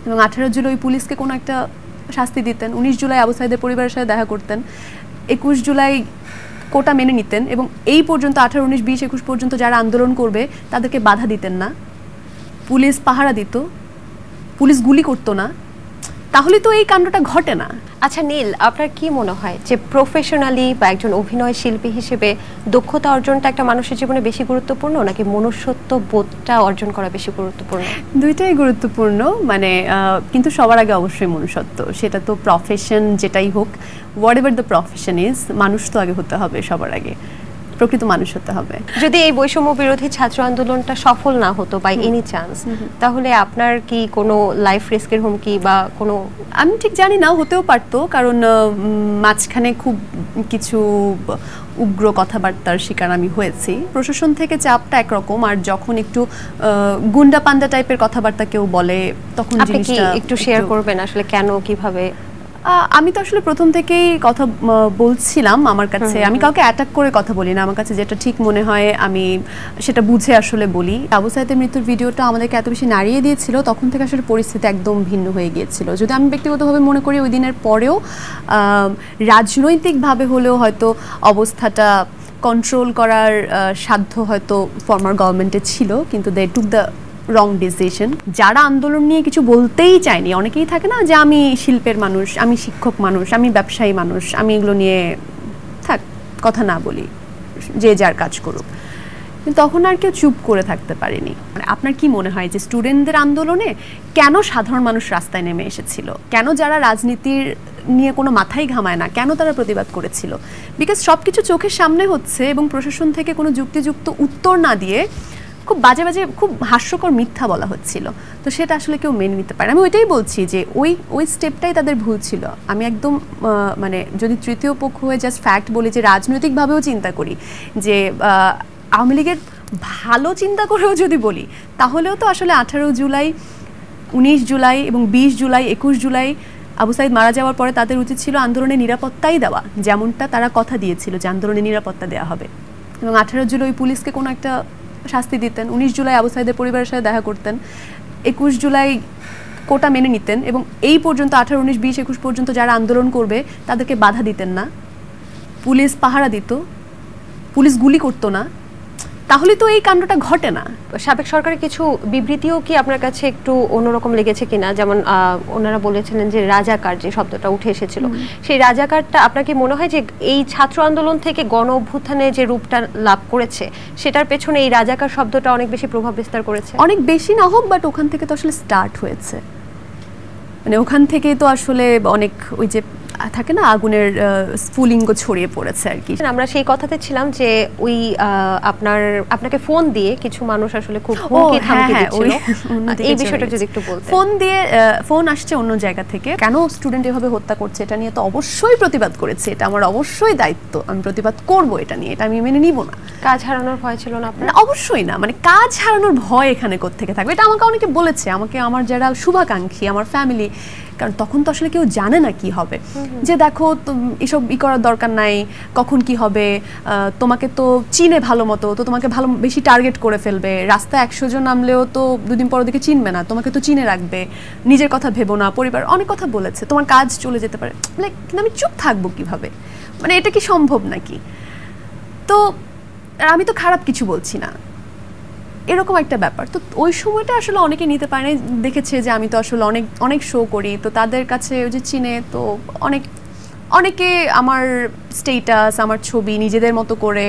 এবং 18 জুলাই পুলিশকে কোনো একটা শাস্তি দিতেন, 19 জুলাই আবু সাঈদের পরিবারের সাথে দেখা করতেন, 21 জুলাই কোটা মেনে নিতেন এবং এই পর্যন্ত 18, 19, 20, 21 পর্যন্ত যারা আন্দোলন করবে তাদেরকে বাধা দিতেন না, পুলিশ পাহারা দিত, পুলিশ গুলি করতো না, তাহলে তো এই কাণ্ডটা ঘটে না। আচ্ছা নীল, আপনার কি মনে হয় যে প্রফেশনালি বা একজন অভিনয় শিল্পী হিসেবে দক্ষতা অর্জনটা একটা মানুষের জীবনে বেশি গুরুত্বপূর্ণ নাকি মনুষ্যত্ব বোধটা অর্জন করা বেশি গুরুত্বপূর্ণ? দুইটাই গুরুত্বপূর্ণ, মানে কিন্তু সবার আগে অবশ্যই মনুষ্যত্ব। সেটা তো প্রফেশন যেটাই হোক, what ever the profession is, মানুষ তো আগে হতে হবে, সবার আগে প্রকৃত মানুষ হতে হবে। যদি এই বৈষম্য বিরোধী ছাত্র আন্দোলনটা সফল না হতো বাই এনি চান্স, তাহলে আপনার কি কোনো লাইফ রিস্কের হুমকি বা কোনো? আমি ঠিক জানি না, হতেও পারতো, কারণ মাঝখানে খুব কিছু উগ্র কথাবার্তার শিকার আমি হয়েছি। প্রশাসন থেকে চাপটা একরকম, আর যখন একটু গুন্ডা পান্ডা টাইপের কথাবার্তা কেউ বলে তখন জিনিসটা একটু শেয়ার করবেন আসলে কেন কিভাবে? আমি তো আসলে প্রথম থেকেই কথা বলছিলাম আমার কাছে, আমি কাউকে অ্যাটাক করে কথা বলি না, আমার কাছে যেটা ঠিক মনে হয় আমি সেটা বুঝে আসলে বলি। আবু সাঈদের মৃত্যুর ভিডিওটা আমাদেরকে এত বেশি নাড়িয়ে দিয়েছিল, তখন থেকে আসলে পরিস্থিতি একদম ভিন্ন হয়ে গিয়েছিল। যদি আমি ব্যক্তিগতভাবে মনে করি ওই দিনের পরেও রাজনৈতিকভাবে হলেও হয়তো অবস্থাটা কন্ট্রোল করার সাধ্য হয়তো ফর্মার গভর্নমেন্টের ছিল, কিন্তু দে টুক দ্য রং ডিসিশন। যারা আন্দোলন নিয়ে কিছু বলতেই চায়নি, অনেকেই থাকে না যে আমি শিল্পের মানুষ, আমি শিক্ষক মানুষ, আমি ব্যবসায়ী মানুষ, আমি এগুলো নিয়ে থাক কথা না বলি, যে যার কাজ করুক, কিন্তু তখন আর কেউ চুপ করে থাকতে পারেনি। মানে আপনার কি মনে হয় যে স্টুডেন্টদের আন্দোলনে কেন সাধারণ মানুষ রাস্তায় নেমে এসেছিল? কেন যারা রাজনীতির নিয়ে কোনো মাথায় ঘামায় না, কেন তারা প্রতিবাদ করেছিল? বিকজ সব কিছু চোখের সামনে হচ্ছে এবং প্রশাসন থেকে কোনো যুক্তিযুক্ত উত্তর না দিয়ে খুব বাজে বাজে, খুব হাস্যকর মিথ্যা বলা হচ্ছিল, তো সেটা আসলে কেউ মেনে নিতে পারে। আমি ওইটাই বলছি যে ওই স্টেপটাই তাদের ভুল ছিল। আমি একদম মানে যদি তৃতীয় পক্ষ হয়ে জাস্ট ফ্যাক্ট বলি, যে রাজনৈতিকভাবেও চিন্তা করি, যে আওয়ামী লীগের ভালো চিন্তা করেও যদি বলি, তাহলেও তো আসলে 18 জুলাই, 19 জুলাই এবং 20 জুলাই, 21 জুলাই আবু সাঈদ মারা যাওয়ার পরে তাদের উচিত ছিল আন্দোলনের নিরাপত্তাই দেওয়া, যেমনটা তারা কথা দিয়েছিল যে আন্দোলনের নিরাপত্তা দেওয়া হবে। এবং 18 জুলাই পুলিশকে কোনো একটা শাস্তি দিতেন, 19 জুলাই আবু সাঈদের পরিবারের সাথে দেখা করতেন, 21 জুলাই কোটা মেনে নিতেন এবং এই পর্যন্ত 18, 19, 20, 21 পর্যন্ত যারা আন্দোলন করবে তাদেরকে বাধা দিতেন না, পুলিশ পাহারা দিত, পুলিশ গুলি করতো না, তাহলে তো এই কাণ্ডটা ঘটে না। সাবেক সরকারের কিছু বিবৃতিও কি আপনার কাছে একটু অন্যরকম লেগেছে কিনা? যেমন ওনারা বলেছিলেন যে রাজাকার, যে শব্দটা উঠে এসেছিল, সেই রাজাকারটা আপনার কি মনে হয় যে এই ছাত্র আন্দোলন থেকে গণ অভ্যুত্থানে যে রূপটা লাভ করেছে সেটার পেছনে এই রাজাকার শব্দটা অনেক বেশি প্রভাব বিস্তার করেছে? অনেক বেশি না হোক, বাট ওখান থেকে তো আসলে স্টার্ট হয়েছে, মানে ওখান থেকেই তো আসলে অনেক ওই যে থাকে না আগুনের স্ফুলিঙ্গ ছড়িয়ে পড়েছে আর কি। আমরা সেই কথাতে ছিলাম যে ওই আপনাকে ফোন দিয়ে কিছু মানুষ আসলে খুব হুমকি ধামকি দিচ্ছিল, এই বিষয়টা যদি একটু বলতেন। ফোন আসছে অন্য জায়গা থেকে, কেন স্টুডেন্ট এভাবে হত্যা করছে এটা নিয়ে তো অবশ্যই প্রতিবাদ করেছে, এটা আমার অবশ্যই দায়িত্ব, আমি প্রতিবাদ করব এটা নিয়ে, এটা আমি মেনে নিব না। কাজ হারানোর ভয় ছিল না আপনার? অবশ্যই না, মানে কাজ হারানোর ভয় এখানে কোত্থেকে থাকবে? এটা আমাকে অনেকে বলেছে, আমাকে আমার যারা শুভাকাঙ্ক্ষী, আমার ফ্যামিলি, কারণ তখন তো আসলে কেউ জানে না কি হবে, যে দেখো এসব করার দরকার নাই, কখন কি হবে, তোমাকে তো চিনে ভালো মতো, তো তোমাকে ভালো বেশি টার্গেট করে ফেলবে, রাস্তায় 100 জন নামলেও তো দুদিন পর ওদিকে চিনবে না, তোমাকে তো চিনে রাখবে, নিজের কথা ভেবো না, পরিবার, অনেক কথা বলেছে, তোমার কাজ চলে যেতে পারে। কিন্তু আমি চুপ থাকবো কিভাবে? মানে এটা কি সম্ভব নাকি? তো আমি তো খারাপ কিছু বলছি না, এরকম একটা ব্যাপার। তো ওই সময়টা আসলে অনেকে নিতে পারে না, দেখেছে যে আমি তো আসলে অনেক শো করি, তো তাদের কাছে ওই যে চিনে, তো অনেকে আমার স্টেটাস, আমার ছবি নিজেদের মতো করে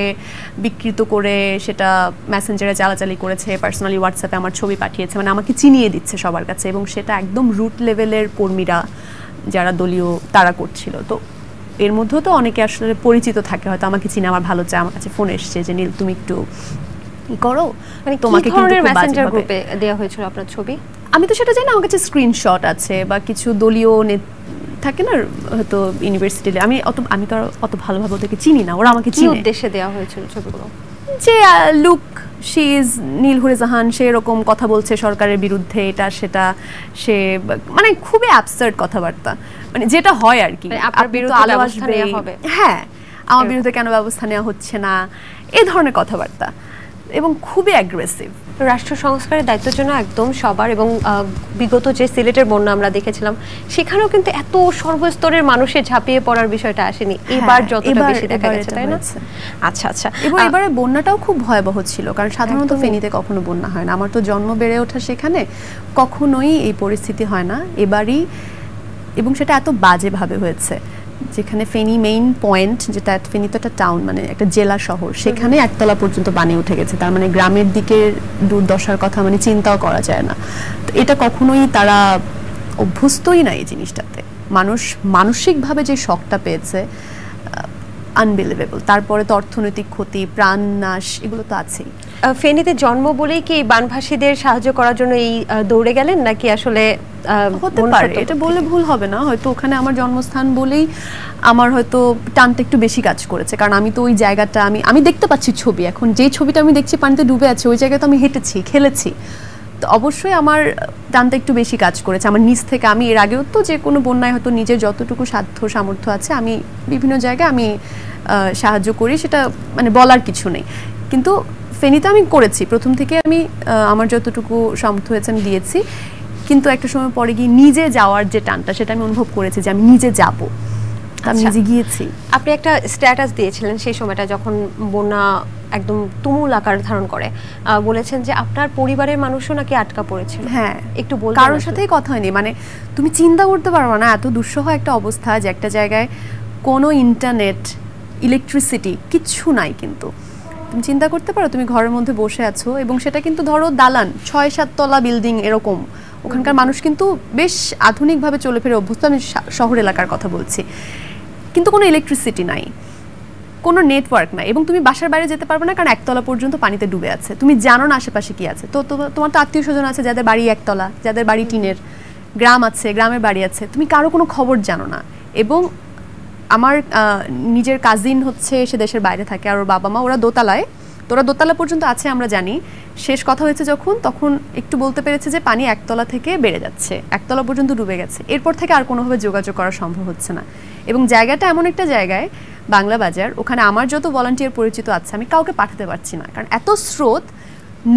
বিকৃত করে সেটা মেসেঞ্জারে চালাচালি করেছে, পার্সোনালি হোয়াটসঅ্যাপে আমার ছবি পাঠিয়েছে, মানে আমাকে চিনিয়ে দিচ্ছে সবার কাছে, এবং সেটা একদম রুট লেভেলের কর্মীরা যারা দলীয় তারা করছিল। তো এর মধ্যেও তো অনেকে আসলে পরিচিত থাকে, হয়তো আমাকে চিনে, আমার ভালো চায়, আমার কাছে ফোন এসছে যে নীল তুমি একটু করো, মানে তোমাকে কিন্তু মেসেঞ্জার গ্রুপে দেয়া হয়েছিল আপনার ছবি? আমি তো সেটা জানি না, আমার কাছে স্ক্রিনশট আছে বা কিছু দলীয় থাকে না হয়তো ইউনিভার্সিটিতে, আমি তো অত ভালোভাবে ওদেরকে চিনি না, ওরা আমাকে চিনে। কি উদ্দেশ্যে দেওয়া হয়েছিল ছবিগুলো? যে লুক শি ইজ নীল হুরে-জাহান, সে এরকম কথা বলছে সরকারের বিরুদ্ধে, এটা সেটা, সে মানে খুবই অ্যাবসার্ড কথাবার্তা, মানে যেটা হয় আর কি, আপনার বিরুদ্ধে ব্যবস্থা নেওয়া হবে, হ্যাঁ আমার বিরুদ্ধে কেন ব্যবস্থা নেওয়া হচ্ছে না, এই ধরনের কথাবার্তা। এবং খুবই অ্যাগ্রেসিভ। রাষ্ট্র সংস্কারের দায়িত্বের জন্য একদম সবার, এবং বিগত যে সিলেটের বন্যা আমরা দেখেছিলাম সেখানেও কিন্তু এত সর্বস্তরের মানুষের ঝাঁপিয়ে পড়ার বিষয়টা আসেনি, এবার যতটা বেশি দেখা গেছে, তাই না? আচ্ছা আচ্ছা। এবং এবারে বন্যাটাও খুব ভয়াবহ ছিল, কারণ সাধারণত ফেনীতে কখনো বন্যা হয় না। আমার তো জন্ম বেড়ে ওঠা সেখানে, কখনোই এই পরিস্থিতি হয় না। এবারই, এবং সেটা এত বাজেভাবে হয়েছে, যেখানে ফেনী মেইন পয়েন্ট, যেটা ফেনী তো একটা টাউন, মানে একটা জেলা শহর, সেখানে একতলা পর্যন্ত পানি উঠে গেছে। তার মানে গ্রামের দিকের দুর্দশার কথা মানে চিন্তাও করা যায় না। তো এটা কখনোই তারা অভ্যস্তই না এই জিনিসটাতে। মানুষ মানসিকভাবে যে শকটা পেয়েছে, আনবিলিভেবল। তারপরে তো অর্থনৈতিক ক্ষতি, প্রাণনাশ, এগুলো তো আছেই। ফেনীতে জন্ম বলেই কি বানভাসীদের সাহায্য করার জন্য এই দৌড়ে গেলেন, নাকি আসলে হতে পারে, এটা বলে ভুল হবে না। হয়তো ওখানে আমার জন্মস্থান বলেই আমার হয়তো টানটা একটু বেশি কাজ করেছে, কারণ আমি তো ওই জায়গাটা আমি দেখতে পাচ্ছি ছবি। এখন যে ছবিটা আমি দেখছি পানিতে ডুবে আছে, ওই জায়গায় তো আমি হেঁটেছি, খেলেছি, তো অবশ্যই আমার টানটা একটু বেশি কাজ করেছে আমার নিজ থেকে। আমি এর আগেও তো যে কোনো বন্যায় হয়তো নিজের যতটুকু সাধ্য সামর্থ্য আছে আমি বিভিন্ন জায়গায় আমি সাহায্য করি, সেটা মানে বলার কিছু নেই। কিন্তু ফেনীতে আমি করেছি প্রথম থেকে, আমি আমার যতটুকু সামর্থ্য হয়েছে আমি দিয়েছি। কিন্তু একটা সময় পরে গিয়ে নিজে যাওয়ার যে টানটা, সেটা আমি অনুভব করেছি যে আমি নিজে যাব, আমি নিজে গিয়েছি। আপনি একটা স্ট্যাটাস দিয়েছিলেন সেই সময়টা যখন বন্যা একদম তুমুল আকার ধারণ করে, বলেছেন যে আপনার পরিবারের মানুষও নাকি আটকা পড়েছিল। হ্যাঁ, একটু বলবেন? কারোর সাথেই কথা হয়নি, মানে তুমি চিন্তা করতে পারবে না এত দুঃসহ একটা অবস্থা, যে একটা জায়গায় কোনো ইন্টারনেট, ইলেকট্রিসিটি কিচ্ছু নাই। কিন্তু তুমি চিন্তা করতে পারো, তুমি ঘরের মধ্যে বসে আছো, এবং সেটা কিন্তু ধরো দালান, 6-7 তলা বিল্ডিং এরকম। ওখানকার মানুষ কিন্তু বেশ আধুনিকভাবে চলে ফিরে অভ্যস্ত, আমি শহর এলাকার কথা বলছি। কিন্তু কোনো ইলেকট্রিসিটি নাই, কোনো নেটওয়ার্ক নাই, এবং তুমি বাসার বাইরে যেতে পারবে না, কারণ একতলা পর্যন্ত পানিতে ডুবে আছে। তুমি জানো না আশেপাশে কি আছে। তো তোমার তো আত্মীয় স্বজন আছে যাদের বাড়ি একতলা, যাদের বাড়ি টিনের, গ্রাম আছে, গ্রামের বাড়ি আছে, তুমি কারো কোনো খবর জানো না। এবং আমার নিজের কাজিন হচ্ছে সে দেশের বাইরে থাকে, আর ওর বাবা মা ওরা দোতলায়, তো ওরা দোতলা পর্যন্ত আছে আমরা জানি। শেষ কথা হয়েছে তখন একটু বলতে পেরেছে যে পানি একতলা থেকে বেড়ে যাচ্ছে, একতলা পর্যন্ত ডুবে গেছে। এরপর থেকে আর কোনোভাবে যোগাযোগ করা সম্ভব হচ্ছে না। এবং জায়গাটা এমন একটা জায়গায়, বাংলা বাজার, ওখানে আমার যত ভলান্টিয়ার পরিচিত আছে আমি কাউকে পাঠাতে পারছি না, কারণ এত স্রোত,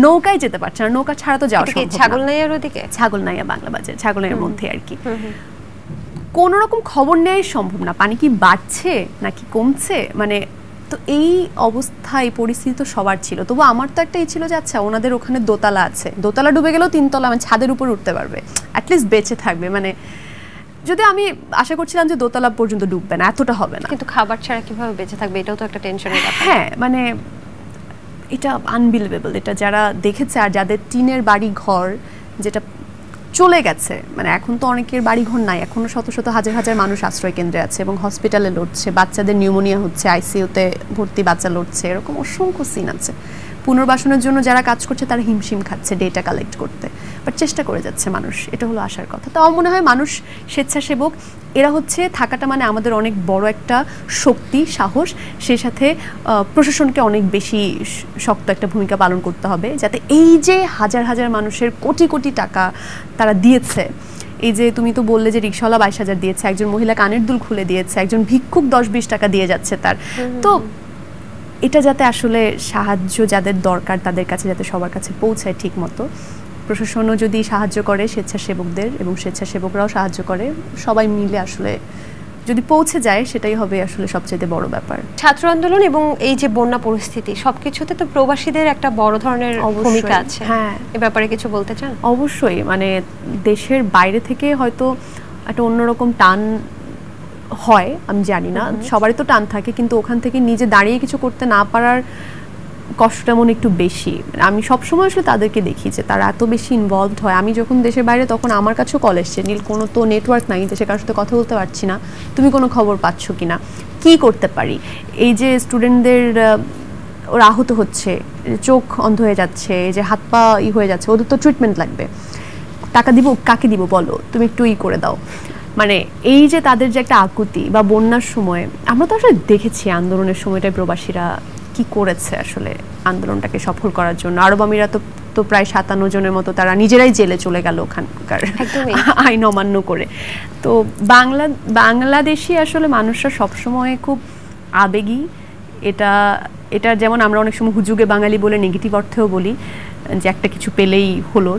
নৌকায় যেতে পারছে না, নৌকা ছাড়া তো যাওয়া সম্ভব না। ছাগলনাইয়ার ওদিকে, ছাগলনাইয়া বাংলা বাজার, ছাগলনাইয়ার মধ্যে আর কি। কোনো রকম খবর নেওয়াই সম্ভব না, পানি কি বাড়ছে নাকি কমছে, মানে তো এই অবস্থা, এই পরিস্থিতি তো সবার ছিল। তবু আমার তো একটা ছিল যে আচ্ছা ওনাদের ওখানে দোতলা আছে, দোতলা ডুবে গেলেও 3 তলা, মানে ছাদের উপর উঠতে পারবে, অ্যাটলিস্ট বেঁচে থাকবে। মানে যদি আমি আশা করছিলাম যে দোতলা পর্যন্ত ডুববে না, এতটা হবে না। কিন্তু খাবার ছাড়া কিভাবে বেঁচে থাকবে, এটাও তো একটা টেনশনের ব্যাপার। হ্যাঁ, মানে এটা আনবিলিভেবল। এটা যারা দেখেছে, আর যাদের টিনের বাড়ি ঘর যেটা চলে গেছে, মানে এখন তো অনেকের বাড়ি ঘর নাই, এখনো শত শত হাজার হাজার মানুষ আশ্রয় কেন্দ্রে আছে এবং হসপিটালে লড়ছে, বাচ্চাদের নিউমোনিয়া হচ্ছে, আইসিইউতে ভর্তি বাচ্চা লড়ছে, এরকম অসংখ্য সিন আছে। পুনর্বাসনের জন্য যারা কাজ করছে তারা হিমশিম খাচ্ছে ডেটা কালেক্ট করতে, বাট চেষ্টা করে যাচ্ছে মানুষ, এটা হলো আশার কথা। তাও মনে হয় মানুষ, স্বেচ্ছাসেবক, এরা হচ্ছে থাকাটা মানে আমাদের অনেক বড় একটা শক্তি, সাহস। সেই সাথে প্রশাসনকে অনেক বেশি শক্ত একটা ভূমিকা পালন করতে হবে, যাতে এই যে হাজার হাজার মানুষের কোটি কোটি টাকা তারা দিয়েছে, এই যে তুমি তো বললে যে রিক্সাওয়ালা 22,000 দিয়েছে, একজন মহিলা কানের দুল খুলে দিয়েছে, একজন ভিক্ষুক 10-20 টাকা দিয়ে যাচ্ছে তার, তো এটা যাতে আসলে সাহায্য যাদের দরকার তাদের কাছে যাতে সবার কাছে পৌঁছায় ঠিক মতো। প্রশাসনও যদি সাহায্য করে স্বেচ্ছাসেবকদের, এবং স্বেচ্ছাসেবকরাও সাহায্য করে, সবাই মিলে আসলে যদি পৌঁছে যায়, সেটাই হবে আসলে সবচেয়ে বড় ব্যাপার। ছাত্র আন্দোলন এবং এই যে বন্যা পরিস্থিতি, সবকিছুতে তো প্রবাসীদের একটা বড় ধরনের ভূমিকা আছে। হ্যাঁ, এ ব্যাপারে কিছু বলতে চান? অবশ্যই, মানে দেশের বাইরে থেকে হয়তো একটা অন্যরকম টান হয়, আমি জানি না, সবারই তো টান থাকে, কিন্তু ওখান থেকে নিজে দাঁড়িয়ে কিছু করতে না পারার কষ্টটা মনে একটু বেশি। আমি সবসময় আসলে তাদেরকে দেখি যে তারা এত বেশি ইনভলভড হয়। আমি যখন দেশের বাইরে, তখন আমার কাছেও কল এসছে, নীল কোনো তো নেটওয়ার্ক নাই, দেশে কারোর সাথে কথা বলতে পারছি না, তুমি কোনো খবর পাচ্ছ কি না, কী করতে পারি। এই যে স্টুডেন্টদের ওরা আহত হচ্ছে, চোখ অন্ধ হয়ে যাচ্ছে, যে হাত পা হয়ে যাচ্ছে, ওদের তো ট্রিটমেন্ট লাগবে, টাকা দিব, কাকে দিব বলো, তুমি একটু করে দাও। মানে এই যে তাদের যে একটা আকুতি, বা বন্যার সময় আমরা তো আসলে দেখেছি আন্দোলনের সময়টায় প্রবাসীরা কি করেছে আসলে আন্দোলনটাকে সফল করার জন্য। আরব আমিরাত তো প্রায় 57 জনের মতো তারা নিজেরাই জেলে চলে গেল ওখানকার আইন অমান্য করে। তো বাংলাদেশি আসলে মানুষরা সবসময় খুব আবেগী, এটা এটা যেমন আমরা অনেক সময় হুজুগে বাঙালি বলে নেগেটিভ অর্থেও বলি যে একটা কিছু পেলেই হলো,